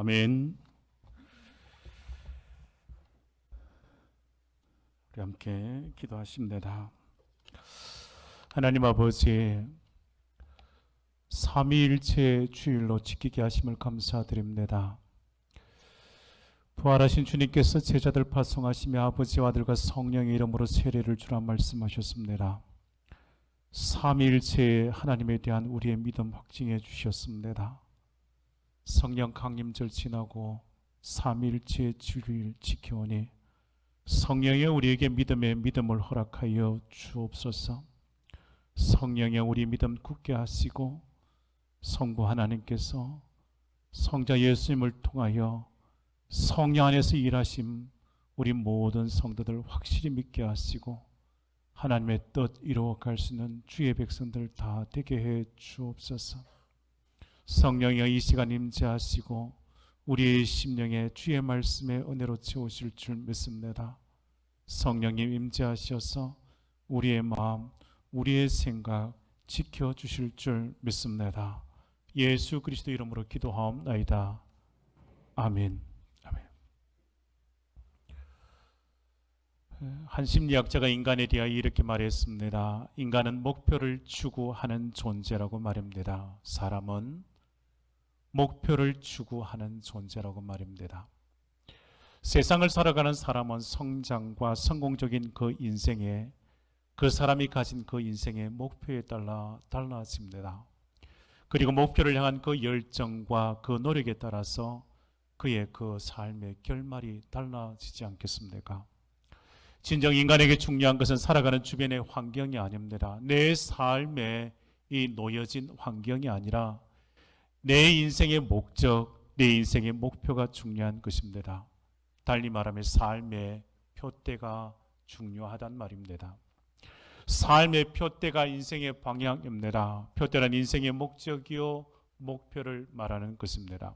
아멘. 우리 함께 기도하십니다. 하나님 아버지, 삼위일체 주일로 지키게 하심을 감사드립니다. 부활하신 주님께서 제자들 파송하시며 아버지와 아들과 성령의 이름으로 세례를 주라 말씀하셨습니다. 삼위일체의 하나님에 대한 우리의 믿음 확증해 주셨습니다. 성령 강림절 지나고 삼위일체의 주일 지켜오니 성령의 우리에게 믿음을 허락하여 주옵소서. 성령의 우리 믿음 굳게 하시고 성부 하나님께서 성자 예수님을 통하여 성령 안에서 일하심 우리 모든 성도들 확실히 믿게 하시고 하나님의 뜻 이루어갈 수 있는 주의 백성들 다 되게 해 주옵소서. 성령이 이 시간 임재하시고 우리의 심령에 주의 말씀의 은혜로 채우실 줄 믿습니다. 성령님 임재하셔서 우리의 마음, 우리의 생각 지켜주실 줄 믿습니다. 예수 그리스도 이름으로 기도하옵나이다. 아멘. 아멘. 한 심리학자가 인간에 대하여 이렇게 말했습니다. 인간은 목표를 추구하는 존재라고 말합니다. 사람은 목표를 추구하는 존재라고 말입니다. 세상을 살아가는 사람은 성장과 성공적인 그 인생에 그 사람이 가진 그 인생의 목표에 따라 달라집니다. 그리고 목표를 향한 그 열정과 그 노력에 따라서 그의 그 삶의 결말이 달라지지 않겠습니까? 진정 인간에게 중요한 것은 살아가는 주변의 환경이 아닙니다. 내 삶에 이 놓여진 환경이 아니라 내 인생의 목적, 내 인생의 목표가 중요한 것입니다. 달리 말하면 삶의 표대가 중요하단 말입니다. 삶의 표대가 인생의 방향입니다. 표대란 인생의 목적이요 목표를 말하는 것입니다.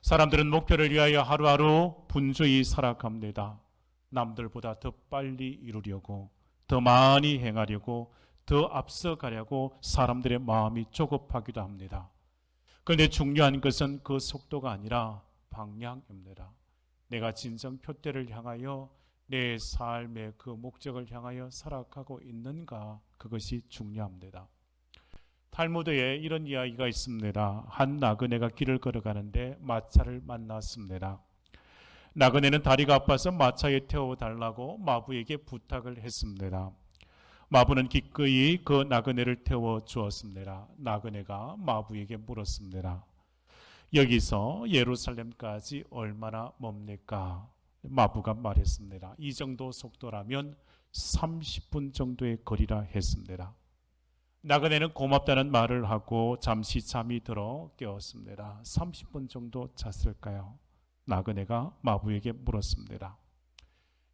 사람들은 목표를 위하여 하루하루 분주히 살아갑니다. 남들보다 더 빨리 이루려고, 더 많이 행하려고, 더 앞서가려고 사람들의 마음이 조급하기도 합니다. 그런데 중요한 것은 그 속도가 아니라 방향입니다. 내가 진정 표대를 향하여 내 삶의 그 목적을 향하여 살아가고 있는가, 그것이 중요합니다. 탈무드에 이런 이야기가 있습니다. 한 나그네가 길을 걸어가는데 마차를 만났습니다. 나그네는 다리가 아파서 마차에 태워달라고 마부에게 부탁을 했습니다. 마부는 기꺼이 그 나그네를 태워주었습니다. 나그네가 마부에게 물었습니다. 여기서 예루살렘까지 얼마나 멉니까? 마부가 말했습니다. 이 정도 속도라면 30분 정도의 거리라 했습니다. 나그네는 고맙다는 말을 하고 잠시 잠이 들어 깨었습니다. 30분 정도 잤을까요? 나그네가 마부에게 물었습니다.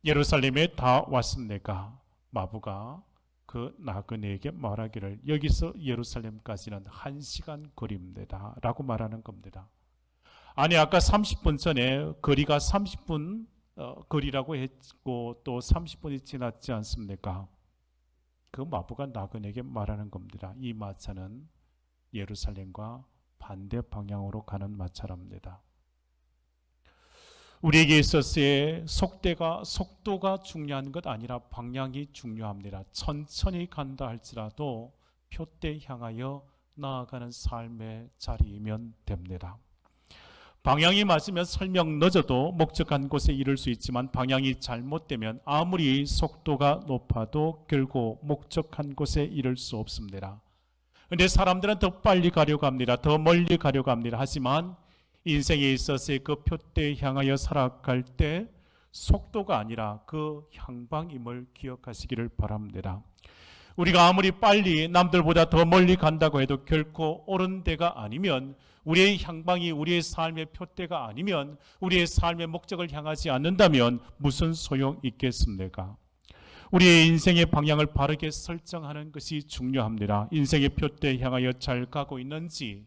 예루살렘에 다 왔습니까? 마부가 그 나그네에게 말하기를 여기서 예루살렘까지는 1시간 거리입니다 라고 말하는 겁니다. 아니, 아까 30분 전에 거리가 30분 거리라고 했고 또 30분이 지났지 않습니까? 그 마부가 나그네에게 말하는 겁니다. 이 마차는 예루살렘과 반대 방향으로 가는 마차랍니다. 우리에게 있어서의 속도가 중요한 것 아니라 방향이 중요합니다. 천천히 간다 할지라도 표대 향하여 나아가는 삶의 자리이면 됩니다. 방향이 맞으면 설령 늦어도 목적한 곳에 이를 수 있지만 방향이 잘못되면 아무리 속도가 높아도 결국 목적한 곳에 이를 수 없습니다. 그런데 사람들은 더 빨리 가려고 합니다. 더 멀리 가려고 합니다. 하지만 인생에 있어서의 그 표대에 향하여 살아갈 때 속도가 아니라 그 향방임을 기억하시기를 바랍니다. 우리가 아무리 빨리 남들보다 더 멀리 간다고 해도 결코 옳은 데가 아니면, 우리의 향방이 우리의 삶의 표대가 아니면, 우리의 삶의 목적을 향하지 않는다면 무슨 소용 있겠습니까? 우리의 인생의 방향을 바르게 설정하는 것이 중요합니다. 인생의 표대에 향하여 잘 가고 있는지,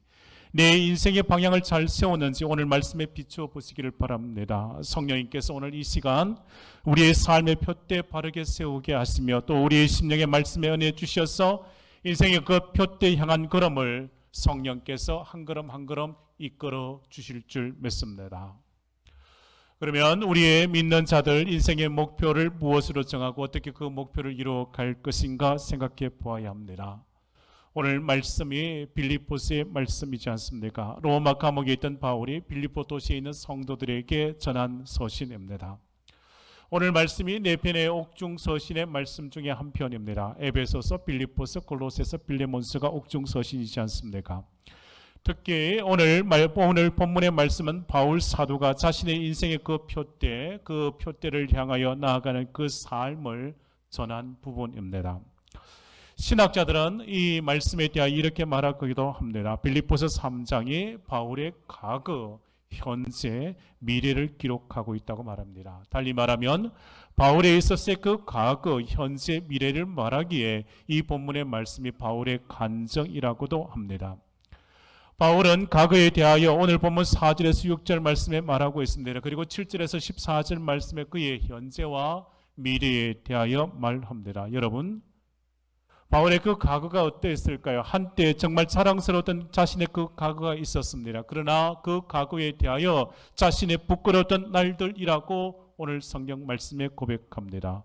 내 인생의 방향을 잘 세웠는지 오늘 말씀에 비추어 보시기를 바랍니다. 성령님께서 오늘 이 시간 우리의 삶의 표대 바르게 세우게 하시며 또 우리의 심령의 말씀에 은혜 주셔서 인생의 그 표대에 향한 걸음을 성령께서 한 걸음 한 걸음 이끌어 주실 줄 믿습니다. 그러면 우리의 믿는 자들 인생의 목표를 무엇으로 정하고 어떻게 그 목표를 이루어 갈 것인가 생각해 보아야 합니다. 오늘 말씀이 빌립보서의 말씀이지 않습니까? 로마 감옥에 있던 바울이 빌립보 도시에 있는 성도들에게 전한 서신입니다. 오늘 말씀이 네 편의 옥중 서신의 말씀 중에 한 편입니다. 에베소서, 빌립보서, 골로새서, 빌레몬서가 옥중 서신이지 않습니까? 특히 오늘 본문의 말씀은 바울 사도가 자신의 인생의 그 표대를 향하여 나아가는 그 삶을 전한 부분입니다. 신학자들은 이 말씀에 대하여 이렇게 말하기도 합니다. 빌립보서 3장이 바울의 과거, 현재, 미래를 기록하고 있다고 말합니다. 달리 말하면 바울에 있어서의 그 과거, 현재, 미래를 말하기에 이 본문의 말씀이 바울의 간증이라고도 합니다. 바울은 과거에 대하여 오늘 본문 4절에서 6절 말씀에 말하고 있습니다. 그리고 7절에서 14절 말씀에 그의 현재와 미래에 대하여 말합니다. 여러분, 바울의 그 과거가 어땠을까요? 한때 정말 자랑스러웠던 자신의 그 과거가 있었습니다. 그러나 그 과거에 대하여 자신의 부끄러웠던 날들이라고 오늘 성경 말씀에 고백합니다.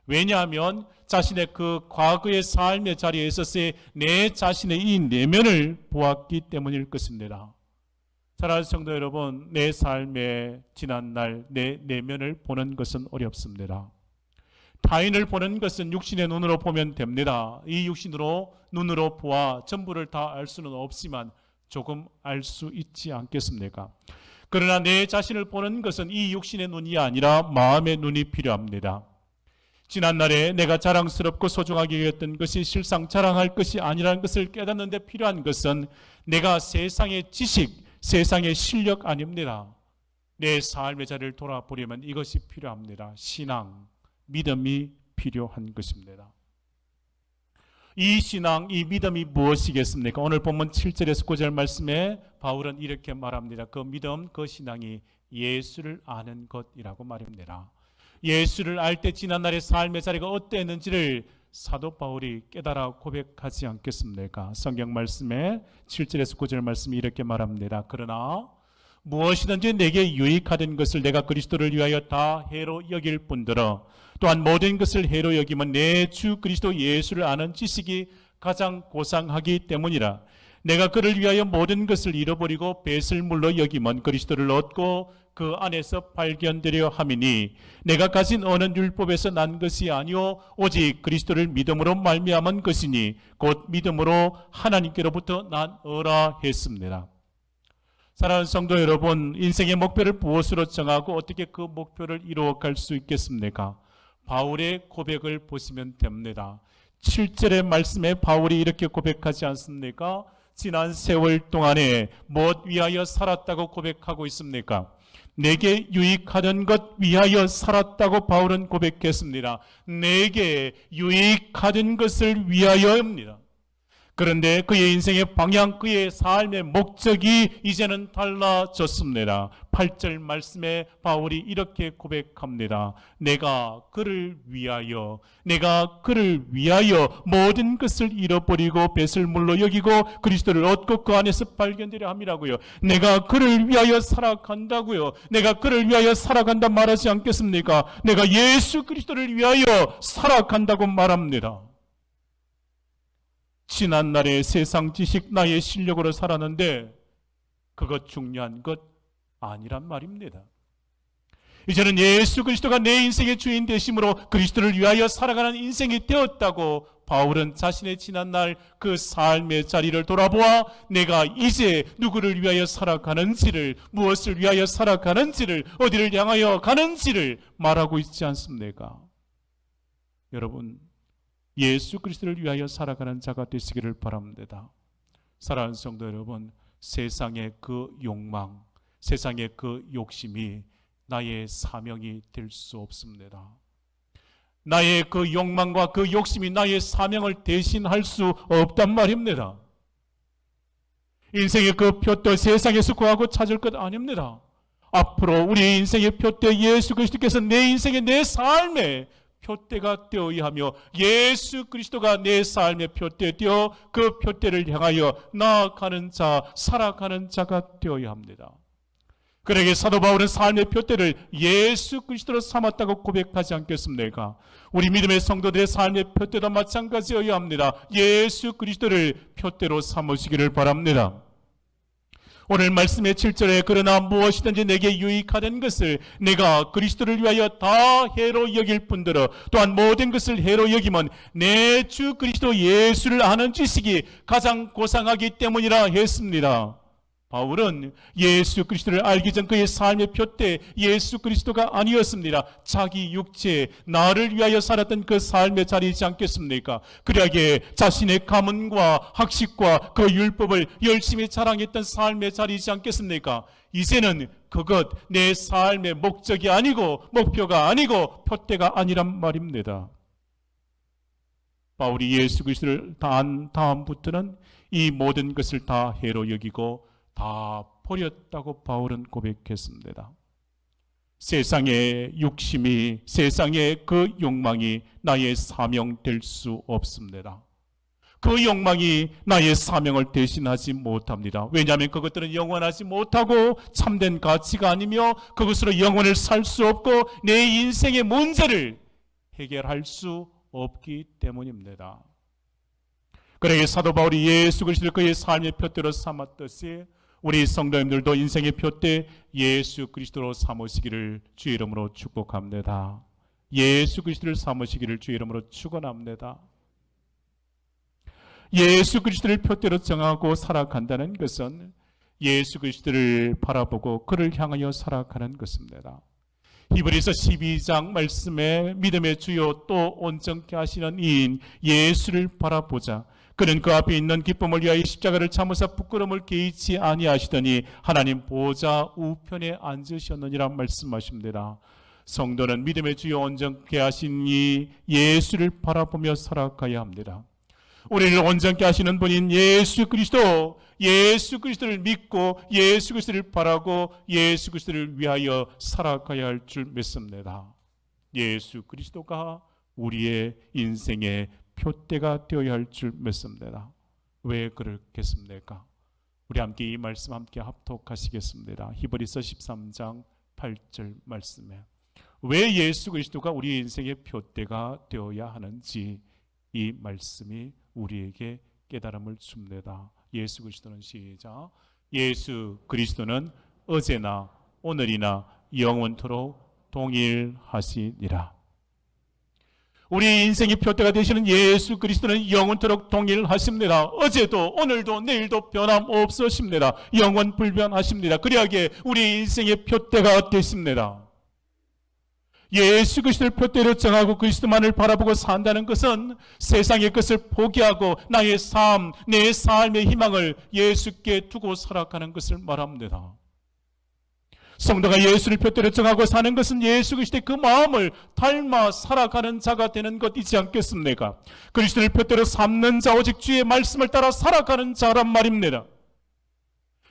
왜냐하면 자신의 그 과거의 삶의 자리에 있어서의 내 자신의 이 내면을 보았기 때문일 것입니다. 사랑하는 성도 여러분, 내 삶의 지난 날 내 내면을 보는 것은 어렵습니다. 타인을 보는 것은 육신의 눈으로 보면 됩니다. 이 눈으로 보아 전부를 다 알 수는 없지만 조금 알 수 있지 않겠습니까? 그러나 내 자신을 보는 것은 이 육신의 눈이 아니라 마음의 눈이 필요합니다. 지난날에 내가 자랑스럽고 소중하게 여겼던 것이 실상 자랑할 것이 아니라는 것을 깨닫는데 필요한 것은 내가 세상의 지식, 세상의 실력 아닙니다. 내 삶의 자리를 돌아보려면 이것이 필요합니다. 신앙, 믿음이 필요한 것입니다. 이 신앙, 이 믿음이 무엇이겠습니까? 오늘 본문 7절에서 9절 말씀에 바울은 이렇게 말합니다. 그 믿음, 그 신앙이 예수를 아는 것이라고 말합니다. 예수를 알 때 지난날의 삶의 자리가 어땠는지를 사도 바울이 깨달아 고백하지 않겠습니까? 성경 말씀에 7절에서 9절 말씀이 이렇게 말합니다. 그러나 무엇이든지 내게 유익하던 것을 내가 그리스도를 위하여 다 해로 여길 뿐더러 또한 모든 것을 해로 여기면 내 주 그리스도 예수를 아는 지식이 가장 고상하기 때문이라. 내가 그를 위하여 모든 것을 잃어버리고 배설물로 여기면 그리스도를 얻고 그 안에서 발견되려 함이니 내가 가진 어느 율법에서 난 것이 아니오 오직 그리스도를 믿음으로 말미암은 것이니 곧 믿음으로 하나님께로부터 난어라 했습니다. 사랑하는 성도 여러분, 인생의 목표를 무엇으로 정하고 어떻게 그 목표를 이루어갈 수 있겠습니까? 바울의 고백을 보시면 됩니다. 7절의 말씀에 바울이 이렇게 고백하지 않습니까? 지난 세월 동안에 무엇 위하여 살았다고 고백하고 있습니까? 내게 유익하던 것 위하여 살았다고 바울은 고백했습니다. 내게 유익하던 것을 위하여입니다. 그런데 그의 인생의 방향, 그의 삶의 목적이 이제는 달라졌습니다. 8절 말씀에 바울이 이렇게 고백합니다. 내가 그를 위하여 모든 것을 잃어버리고 배설물로 여기고 그리스도를 얻고 그 안에서 발견되려 함이라고요. 내가 그를 위하여 살아간다고요. 내가 그를 위하여 살아간다 말하지 않겠습니까? 내가 예수 그리스도를 위하여 살아간다고 말합니다. 지난날의 세상 지식 나의 실력으로 살았는데 그것 중요한 것 아니란 말입니다. 이제는 예수 그리스도가 내 인생의 주인 되심으로 그리스도를 위하여 살아가는 인생이 되었다고 바울은 자신의 지난날 그 삶의 자리를 돌아보아 내가 이제 누구를 위하여 살아가는지를, 무엇을 위하여 살아가는지를, 어디를 향하여 가는지를 말하고 있지 않습니까? 여러분, 예수 그리스도를 위하여 살아가는 자가 되시기를 바랍니다. 사랑하는 성도 여러분, 세상의 그 욕망, 세상의 그 욕심이 나의 사명이 될 수 없습니다. 나의 그 욕망과 그 욕심이 나의 사명을 대신할 수 없단 말입니다. 인생의 그 표대 세상에서 구하고 찾을 것 아닙니다. 앞으로 우리 인생의 표대 예수 그리스도께서 내 인생의 내 삶의 표대가 되어야 하며 예수 그리스도가 내 삶의 표대 되어 그 표대를 향하여 나아가는 자, 살아가는 자가 되어야 합니다. 그러기에 사도 바울은 삶의 표대를 예수 그리스도로 삼았다고 고백하지 않겠습니까? 우리 믿음의 성도들의 삶의 표대도 마찬가지여야 합니다. 예수 그리스도를 표대로 삼으시기를 바랍니다. 오늘 말씀의 7절에 그러나 무엇이든지 내게 유익하던 것을 내가 그리스도를 위하여 다 해로 여길 뿐더러 또한 모든 것을 해로 여기면 내 주 그리스도 예수를 아는 지식이 가장 고상하기 때문이라 했습니다. 바울은 예수 그리스도를 알기 전 그의 삶의 표대 예수 그리스도가 아니었습니다. 자기 육체, 나를 위하여 살았던 그 삶의 자리이지 않겠습니까? 그러기에 자신의 가문과 학식과 그 율법을 열심히 자랑했던 삶의 자리이지 않겠습니까? 이제는 그것 내 삶의 목적이 아니고 목표가 아니고 표대가 아니란 말입니다. 바울이 예수 그리스도를 단 다음부터는 이 모든 것을 다 해로 여기고 다 버렸다고 바울은 고백했습니다. 세상의 욕심이, 세상의 그 욕망이 나의 사명 될 수 없습니다. 그 욕망이 나의 사명을 대신하지 못합니다. 왜냐하면 그것들은 영원하지 못하고 참된 가치가 아니며 그것으로 영혼을 살 수 없고 내 인생의 문제를 해결할 수 없기 때문입니다. 그러기에 사도 바울이 예수 그리스도를 그의 삶의 표대로 삼았듯이 우리 성도님들도 인생의 표대 예수 그리스도로 삼으시기를 주의 이름으로 축복합니다. 예수 그리스도를 삼으시기를 주의 이름으로 축원합니다. 예수 그리스도를 표대로 정하고 살아간다는 것은 예수 그리스도를 바라보고 그를 향하여 살아가는 것입니다. 히브리서 12장 말씀에 믿음의 주요 또 온전케 하시는 이인 예수를 바라보자. 그는 그 앞에 있는 기쁨을 위하여 십자가를 참으사 부끄러움을 개의치 아니하시더니 하나님 보좌 우편에 앉으셨느니라 말씀하십니다. 성도는 믿음의 주요 온전케 하신 이 예수를 바라보며 살아가야 합니다. 우리를 온전케 하시는 분인 예수 그리스도를 믿고 예수 그리스도를 바라고 예수 그리스도를 위하여 살아가야 할 줄 믿습니다. 예수 그리스도가 우리의 인생의 표대가 되어야 할 줄 믿습니다. 왜 그렇겠습니까? 우리 함께 이 말씀 함께 합독하시겠습니다. 히브리서 13장 8절 말씀에 왜 예수 그리스도가 우리 인생의 표대가 되어야 하는지 이 말씀이 우리에게 깨달음을 줍니다. 예수 그리스도는 시작. 예수 그리스도는 어제나 오늘이나 영원토록 동일하시니라. 우리 인생의 표대가 되시는 예수 그리스도는 영원토록 동일하십니다. 어제도 오늘도 내일도 변함없으십니다. 영원 불변하십니다. 그리하기에 우리 인생의 표대가 되십니다. 예수 그리스도를 표대로 정하고 그리스도만을 바라보고 산다는 것은 세상의 것을 포기하고 나의 삶, 내 삶의 희망을 예수께 두고 살아가는 것을 말합니다. 성도가 예수를 표대로 정하고 사는 것은 예수 그리스도의 그 마음을 닮아 살아가는 자가 되는 것이지 않겠습니까? 그리스도를 표대로 삼는 자, 오직 주의 말씀을 따라 살아가는 자란 말입니다.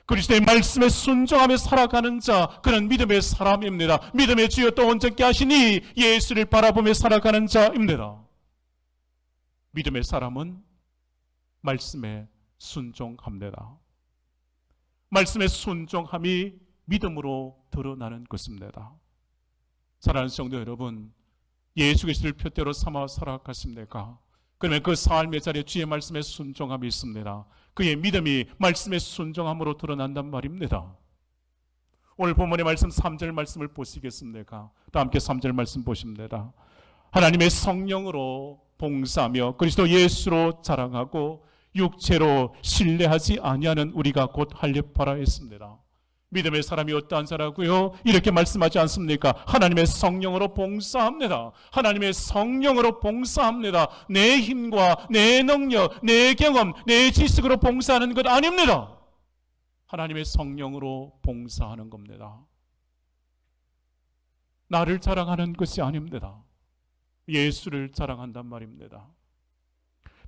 그리스도의 말씀에 순종하며 살아가는 자, 그는 믿음의 사람입니다. 믿음의 주여 또 온전케 하시니 예수를 바라보며 살아가는 자입니다. 믿음의 사람은 말씀에 순종합니다. 말씀의 순종함이 믿음으로 드러나는 것입니다. 사랑하는 성도 여러분, 예수 그리스도를 표대로 삼아 살아가십니까? 그러면 그 삶의 자리에 주의 말씀에 순종함이 있습니다. 그의 믿음이 말씀의 순종함으로 드러난단 말입니다. 오늘 본문의 말씀 3절 말씀을 보시겠습니까? 또 함께 3절 말씀 보십니다. 하나님의 성령으로 봉사하며 그리스도 예수로 자랑하고 육체로 신뢰하지 아니하는 우리가 곧 할례파라 했습니다. 믿음의 사람이 어떠한 자라고요? 이렇게 말씀하지 않습니까? 하나님의 성령으로 봉사합니다. 하나님의 성령으로 봉사합니다. 내 힘과 내 능력, 내 경험, 내 지식으로 봉사하는 것 아닙니다. 하나님의 성령으로 봉사하는 겁니다. 나를 자랑하는 것이 아닙니다. 예수를 자랑한단 말입니다.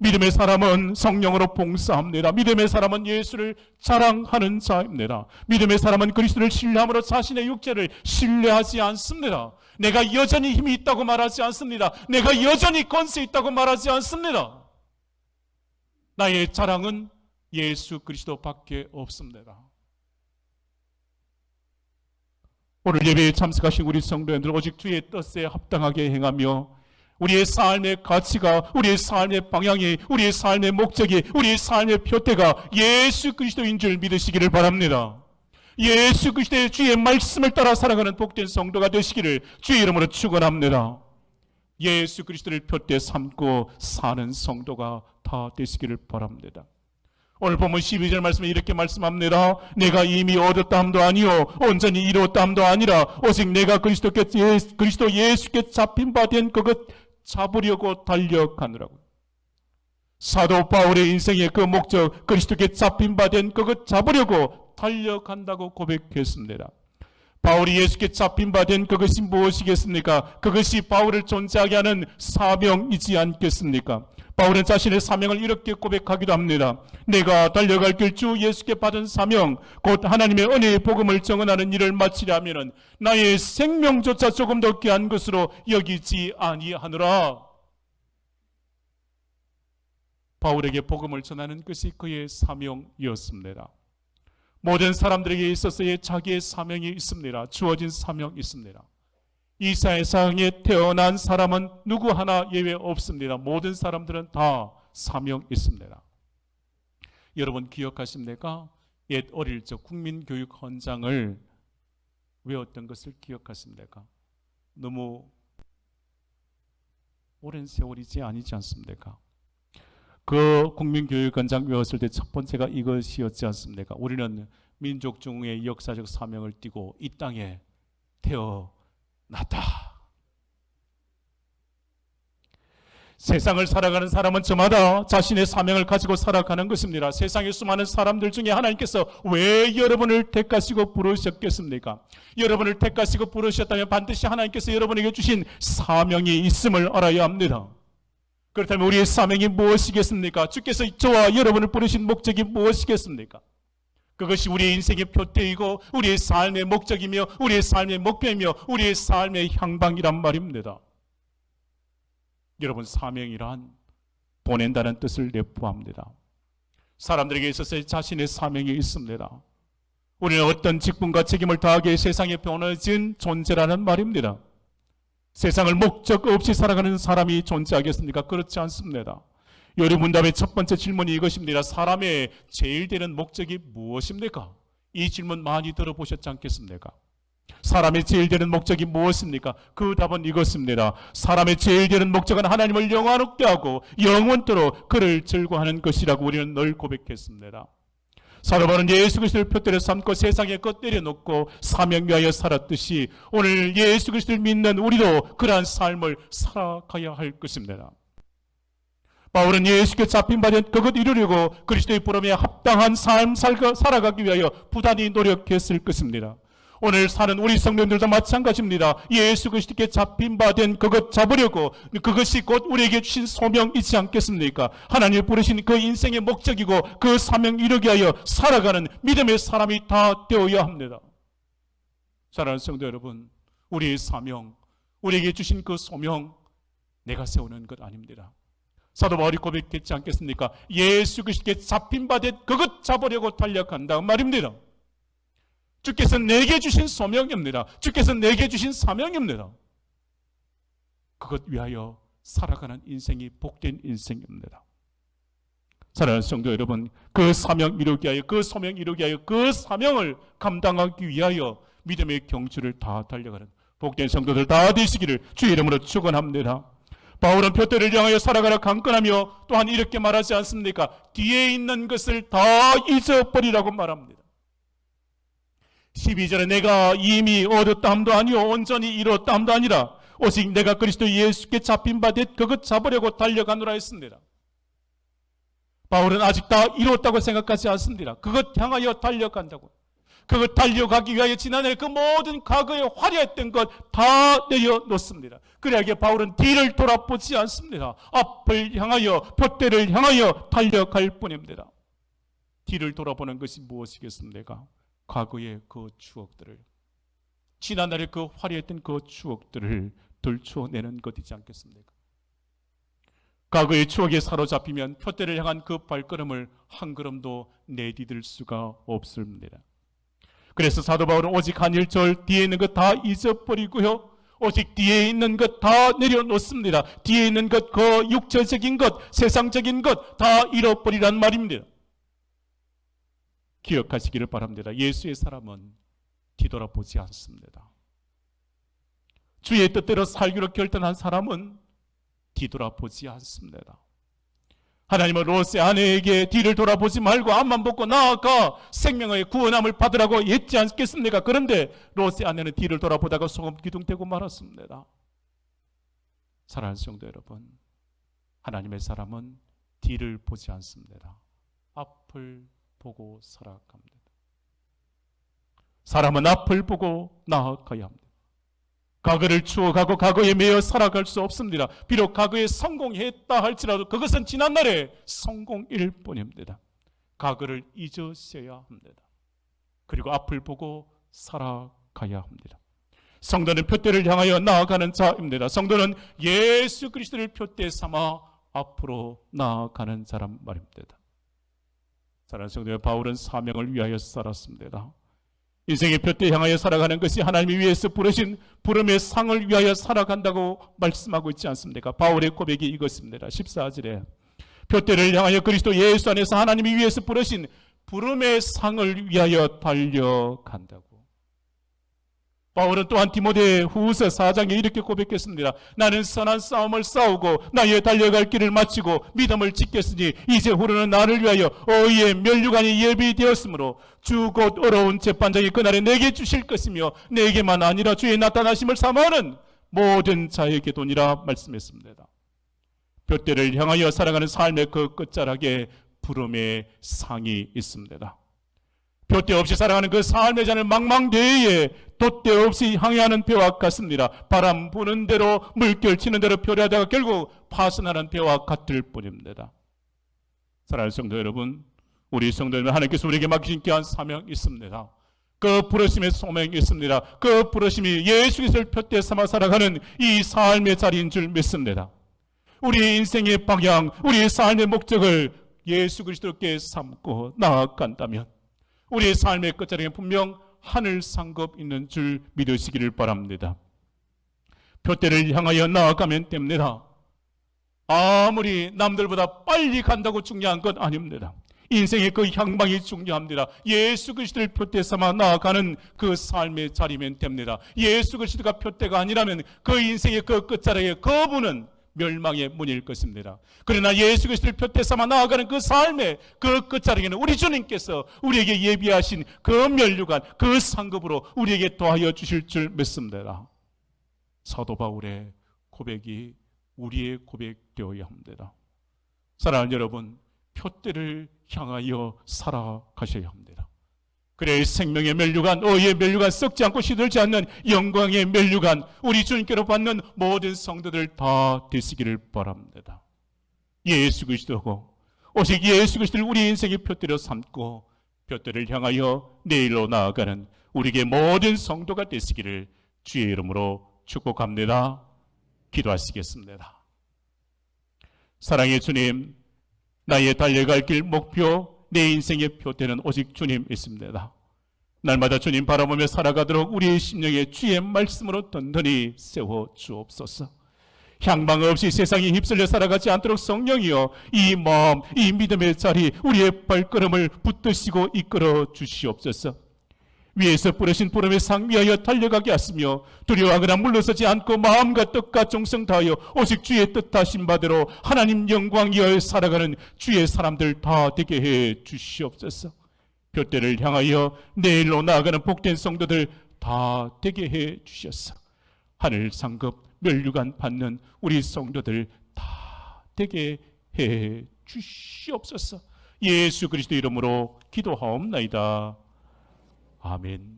믿음의 사람은 성령으로 봉사합니다. 믿음의 사람은 예수를 자랑하는 자입니다. 믿음의 사람은 그리스도를 신뢰함으로 자신의 육체를 신뢰하지 않습니다. 내가 여전히 힘이 있다고 말하지 않습니다. 내가 여전히 권세 있다고 말하지 않습니다. 나의 자랑은 예수 그리스도밖에 없습니다. 오늘 예배에 참석하신 우리 성도님들, 오직 주의 뜻에 합당하게 행하며 우리의 삶의 가치가, 우리의 삶의 방향이, 우리의 삶의 목적이, 우리의 삶의 표대가 예수 그리스도인 줄 믿으시기를 바랍니다. 예수 그리스도의 주의 말씀을 따라 살아가는 복된 성도가 되시기를 주의 이름으로 축원합니다. 예수 그리스도를 표대 삼고 사는 성도가 다 되시기를 바랍니다. 오늘 본문 12절 말씀에 이렇게 말씀합니다. 내가 이미 얻었다함도 아니요 온전히 이루었다함도 아니라 오직 내가 그리스도 예수께 잡힌 바 된 그것 잡으려고 달려가느라고. 사도 바울의 인생의 그 목적, 그리스도께 잡힌 바 된 그것 잡으려고 달려간다고 고백했습니다. 바울이 예수께 잡힌 바 된 그것이 무엇이겠습니까? 그것이 바울을 존재하게 하는 사명이지 않겠습니까? 바울은 자신의 사명을 이렇게 고백하기도 합니다. 내가 달려갈 길 주 예수께 받은 사명, 곧 하나님의 은혜의 복음을 증언하는 일을 마치려 하면은 나의 생명조차 조금 더 귀한 것으로 여기지 아니하노라. 바울에게 복음을 전하는 것이 그의 사명이었습니다. 모든 사람들에게 있어서의 자기의 사명이 있습니다. 주어진 사명이 있습니다. 이 세상에 태어난 사람은 누구 하나 예외 없습니다. 모든 사람들은 다 사명이 있습니다. 여러분 기억하십니까? 옛 어릴 적 국민교육 헌장을 외웠던 것을 기억하십니까? 너무 오랜 세월이지 아니지 않습니까? 그 국민교육 헌장 외웠을 때 첫 번째가 이것이었지 않습니까? 우리는 민족 중흥의 역사적 사명을 띠고 이 땅에 태어났다. 세상을 살아가는 사람은 저마다 자신의 사명을 가지고 살아가는 것입니다. 세상의 수많은 사람들 중에 하나님께서 왜 여러분을 택하시고 부르셨겠습니까? 여러분을 택하시고 부르셨다면 반드시 하나님께서 여러분에게 주신 사명이 있음을 알아야 합니다. 그렇다면 우리의 사명이 무엇이겠습니까? 주께서 저와 여러분을 부르신 목적이 무엇이겠습니까? 그것이 우리의 인생의 표대이고 우리의 삶의 목적이며 우리의 삶의 목표이며 우리의 삶의 향방이란 말입니다. 여러분, 사명이란 보낸다는 뜻을 내포합니다. 사람들에게 있어서 자신의 사명이 있습니다. 우리는 어떤 직분과 책임을 다하기에 세상에 보내진 존재라는 말입니다. 세상을 목적 없이 살아가는 사람이 존재하겠습니까? 그렇지 않습니다. 요리문답의 첫 번째 질문이 이것입니다. 사람의 제일 되는 목적이 무엇입니까? 이 질문 많이 들어보셨지 않겠습니까? 사람의 제일 되는 목적이 무엇입니까? 그 답은 이것입니다. 사람의 제일 되는 목적은 하나님을 영원하게 하고 영원토록 그를 즐거워하는 것이라고 우리는 늘 고백했습니다. 사도 바울은 예수 그리스도를 표대로 삼고 세상의 것 내려놓고 사명 위하여 살았듯이 오늘 예수 그리스도를 믿는 우리도 그러한 삶을 살아가야 할 것입니다. 바울은 예수께 잡힌 바 된 그것 이루려고 그리스도의 부름에 합당한 삶 살아가기 위하여 부단히 노력했을 것입니다. 오늘 사는 우리 성도님들도 마찬가지입니다. 예수 그리스도께 잡힌 바 된 그것 잡으려고, 그것이 곧 우리에게 주신 소명이지 않겠습니까? 하나님이 부르신 그 인생의 목적이고 그 사명 이루기 위하여 살아가는 믿음의 사람이 다 되어야 합니다. 사랑하는 성도 여러분, 우리의 사명, 우리에게 주신 그 소명, 내가 세우는 것 아닙니다. 사도 바울이 고백했지 않겠습니까? 예수 그리스도께 잡힌 바 된 그것 잡으려고 달려간다 말입니다. 주께서 내게 주신 소명입니다. 주께서 내게 주신 사명입니다. 그것 위하여 살아가는 인생이 복된 인생입니다. 사랑하는 성도 여러분, 그 사명 이루기 위하여, 그 소명 이루기 위하여, 그 사명을 감당하기 위하여 믿음의 경주를 다 달려가는 복된 성도들 다 되시기를 주의 이름으로 축원합니다. 바울은 표대를 향하여 살아가라 강건하며 또한 이렇게 말하지 않습니까? 뒤에 있는 것을 다 잊어버리라고 말합니다. 12절에 내가 이미 얻었다 함도 아니요 온전히 이루었다 함도 아니라 오직 내가 그리스도 예수께 잡힌 바 된 그것 잡으려고 달려가노라 했습니다. 바울은 아직 다 이루었다고 생각하지 않습니다. 그것 향하여 달려간다고. 그거 달려가기 위하여 지난해 그 모든 과거에 화려했던 것 다 내려놓습니다. 그래야 바울은 뒤를 돌아보지 않습니다. 앞을 향하여 표대를 향하여 달려갈 뿐입니다. 뒤를 돌아보는 것이 무엇이겠습니까? 과거의 그 추억들을, 지난날의 그 화려했던 그 추억들을 들춰내는 것이지 않겠습니까? 과거의 추억에 사로잡히면 표대를 향한 그 발걸음을 한 걸음도 내디딜 수가 없습니다. 그래서 사도 바울은 오직 한 1절 뒤에 있는 것 다 잊어버리고요, 오직 뒤에 있는 것 다 내려놓습니다. 뒤에 있는 것, 그 육체적인 것, 세상적인 것 다 잃어버리란 말입니다. 기억하시기를 바랍니다. 예수의 사람은 뒤돌아보지 않습니다. 주의 뜻대로 살기로 결단한 사람은 뒤돌아보지 않습니다. 하나님은 롯의 아내에게 뒤를 돌아보지 말고 앞만 보고 나아가 생명의 구원함을 받으라고 했지 않겠습니까? 그런데 롯의 아내는 뒤를 돌아보다가 소금 기둥되고 말았습니다. 사랑하는 성도 여러분, 하나님의 사람은 뒤를 보지 않습니다. 앞을 보고 살아갑니다. 사람은 앞을 보고 나아가야 합니다. 과거를 추억하고 과거에 매여 살아갈 수 없습니다. 비록 과거에 성공했다 할지라도 그것은 지난날의 성공일 뿐입니다. 과거를 잊으셔야 합니다. 그리고 앞을 보고 살아가야 합니다. 성도는 표대를 향하여 나아가는 자입니다. 성도는 예수 그리스도를 표대 삼아 앞으로 나아가는 사람 말입니다. 사랑하는 성도, 바울은 사명을 위하여 살았습니다. 인생의 표대 향하여 살아가는 것이 하나님이 위해서 부르신 부름의 상을 위하여 살아간다고 말씀하고 있지 않습니까? 바울의 고백이 이것입니다. 14절에 표대를 향하여 그리스도 예수 안에서 하나님이 위해서 부르신 부름의 상을 위하여 달려간다고. 바울은 또한 디모데 후서 4장에 이렇게 고백했습니다. 나는 선한 싸움을 싸우고 나의 달려갈 길을 마치고 믿음을 지켰으니 이제 후로는 나를 위하여 의의 면류관이 예비되었으므로 주 곧 어려운 재판장이 그날에 내게 주실 것이며 내게만 아니라 주의 나타나심을 사모하는 모든 자에게도니라 말씀했습니다. 표대를 향하여 살아가는 삶의 그 끝자락에 부름의 상이 있습니다. 표대 없이 살아가는 그 삶의 잔을 망망대해에 돛대 없이 항해하는 배와 같습니다. 바람 부는 대로 물결 치는 대로 표류하다가 결국 파손하는 배와 같을 뿐입니다. 사랑하는 성도 여러분, 우리 성도는 하나님께서 우리에게 맡기신 귀한 사명이 있습니다. 그 부르심의 소명이 있습니다. 그 부르심이 예수 그리스도를 표대 삼아 살아가는 이 삶의 자리인 줄 믿습니다. 우리 인생의 방향, 우리 삶의 목적을 예수 그리스도께 삼고 나아간다면 우리의 삶의 끝자락에 분명 하늘 상급 있는 줄 믿으시기를 바랍니다. 표대를 향하여 나아가면 됩니다. 아무리 남들보다 빨리 간다고 중요한 건 아닙니다. 인생의 그 향방이 중요합니다. 예수 그리스도를 표대 삼아 나아가는 그 삶의 자리면 됩니다. 예수 그리스도가 표대가 아니라면 그 인생의 그 끝자락에 그분은 멸망의 문일 것입니다. 그러나 예수 그리스도를 표대 삼아 나아가는 그 삶의 그 끝자락에는 우리 주님께서 우리에게 예비하신 그 면류관, 그 상급으로 우리에게 도하여 주실 줄 믿습니다. 사도 바울의 고백이 우리의 고백되어야 합니다. 사랑하는 여러분, 표대를 향하여 살아가셔야 합니다. 그래 생명의 면류관, 의의 면류관, 썩지 않고 시들지 않는 영광의 면류관, 우리 주님께로 받는 모든 성도들 다 되시기를 바랍니다. 예수 그리스도고 오직 예수 그리스도를 우리 인생의 표대로 삼고 표대를 향하여 내일로 나아가는 우리에게 모든 성도가 되시기를 주의 이름으로 축복합니다. 기도하시겠습니다. 사랑의 주님, 나의 달려갈 길 목표, 내 인생의 표대는 오직 주님 있습니다. 날마다 주님 바라보며 살아가도록 우리의 심령에 주의 말씀으로 든든히 세워 주옵소서. 향방 없이 세상에 휩쓸려 살아가지 않도록 성령이여 이 마음, 이 믿음의 자리, 우리의 발걸음을 붙드시고 이끌어 주시옵소서. 위에서 뿌려신 부름의 상 위하여 달려가게 하시며 두려워하거나 물러서지 않고 마음과 뜻과 정성 다하여 오직 주의 뜻하신 바대로 하나님 영광 위하여 살아가는 주의 사람들 다 되게 해 주시옵소서. 표대를 향하여 내일로 나아가는 복된 성도들 다 되게 해 주셔서 하늘 상급 면류관 받는 우리 성도들 다 되게 해 주시옵소서. 예수 그리스도 이름으로 기도하옵나이다. 아멘.